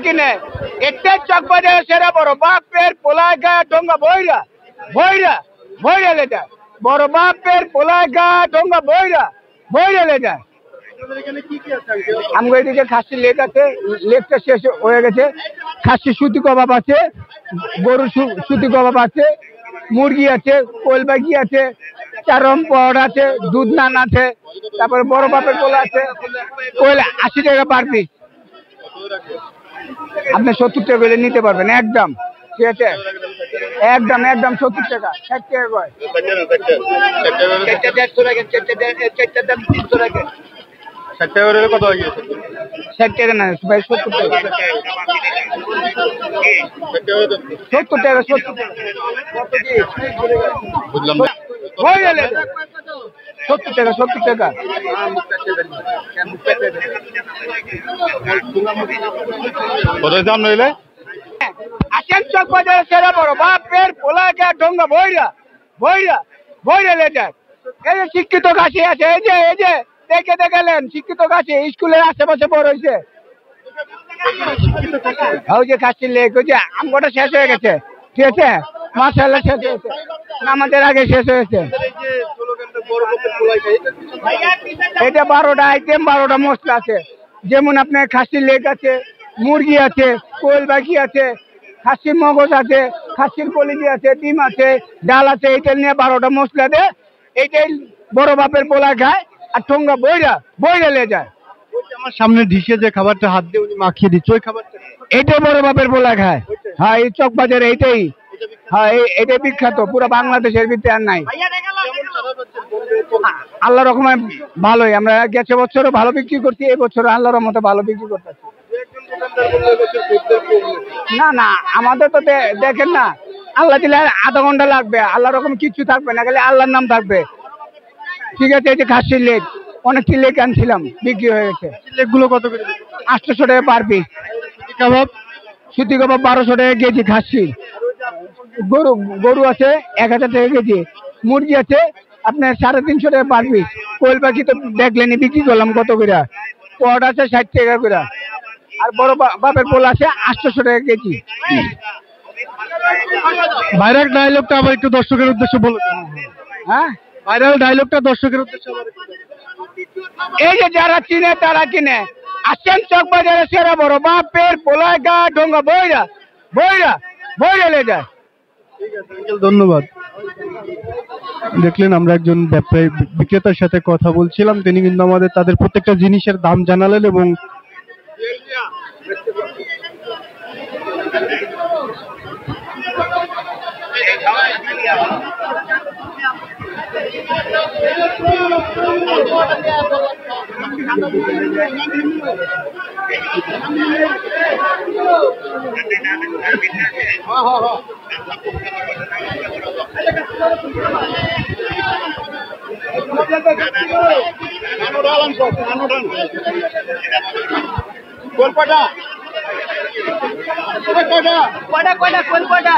কিনে এতে চকবাজারে সেরা বড় বাপের পোলায় গা ডোঙ্গা বইরা বইরা বইরা লে যায় বড় বাপের পোলায় গা ডোঙ্গা বইরা বইরা লে যায়। আমার এদিকে খাসি লেগ আছে, লেগটা শেষ হয়ে গেছে। খাসি সুতি কবাব আছে, গরু সুতি কবাব আছে, মুরগি আছে, কোয়েল পাখি আছে, চারম পড আছে, দুধ নান আছে, তারপরে বড় বাপের পোলা আছে, কোয়েল 80 টাকা পার পিস। আপনি 70 টাকা করে নিতে পারবেন একদম, ঠিক আছে? একদম একদম 70 টাকা, 60 টাকা কয়। চারটা 150 টাকা, চারটার দাম 300 টাকা। 60 টাকা করে কত হয়ে গেছে? 60 টাকা না ভাই, 70 টাকা। 70 টাকা, 70 টাকা। বুঝলাম না। হয়ে গেলে 70 টাকা, 70 টাকা। কত দাম নইলে? আসেন চক বাজারে সেরা বড় বাপের পোলাকে ডোঙ্গা বইরা বইরা বইরা লে যায়। এই যে শিক্ষিত কাশি আছে, এই যে দেখে দেখলেন শিক্ষিত কাশি স্কুলের আশেপাশে বড় হয়েছে। ওই যে কাশির লেক, ওই যে আমগোটা শেষ হয়ে গেছে, ঠিক আছে? মাশাআল্লাহ শেষ হয়েছে, আমাদের আগে শেষ হয়েছে। এটা 12টা আইটেম, 12টা মশলা আছে। যেমন আপনার খাসির লেগ আছে, মুরগি আছে, কোয়েল পাখি আছে, খাসির মগজ আছে, খাসির কলিজি আছে, ডিম আছে, ডাল আছে। এইটা নিয়ে 12টা মশলা দেয়। এইটাই বড় বাপের পোলা খায় আর ঠোঙ্গা বইরা বইরা লে যায়। আমার সামনে ডিশে যে খাবারটা হাত দিয়ে উনি মাখিয়ে দিচ্ছে, ওই খাবারটা এইটাই বড় বাপের পোলা খায়। হ্যাঁ, এই চক বাজারে এইটাই, হ্যাঁ এটাই বিখ্যাত পুরো বাংলাদেশের ভিতরে আর নাই। আল্লাহ রকমে ভালোই, আমরা গেছে বছরও ভালো বিক্রি করছি, এই বছরও আল্লাহর মতো ভালো বিক্রি করতেছি। না না, আমাদের তো দেখেন না, আল্লাহ দিলে আধা ঘন্টা লাগবে, আল্লাহ রকম কিছু থাকবে না, খালি আল্লাহর নাম থাকবে, ঠিক আছে? এই যে খাসির লেগ, অনেকটি লেগ আনছিলাম, বিক্রি হয়ে গেছে। লেগ গুলো কত করে? 800 টাকা পার পিস। কাবাব, সুতি কাবাব 1200 টাকা কেজি। খাসি গরু আছে 1000 টাকা কেজি। মুরগি আছে আপনার 350 টাকা পার পিস। কোয়েল পাখি তো দেখলেনি বিক্রি করলাম কত করে। পড আছে 60 টাকা করে। আর বড় বাপের পোল আছে 800 টাকা কেজি। ভাইরাল ডায়লগটা আবার একটু দর্শকের উদ্দেশ্যে বলে দেন। হ্যাঁ, ভাইরাল ডায়লগটা দর্শকের উদ্দেশ্যে আবার একটু। এই যে যারা চিনে তারা কিনে। আসেন চক বাজারে সেরা বড় বাপের পোলায় গা ডোঙ্গা বইরা বইরা বইরা লে যায়। ঠিক আছে আঙ্কেল, ধন্যবাদ। দেখলেন আমরা একজন ব্যবসায়ী বিক্রেতার সাথে কথা বলছিলাম, তিনি কিন্তু আমাদের তাদের প্রত্যেকটা জিনিসের দাম জানালেন এবং কয়টা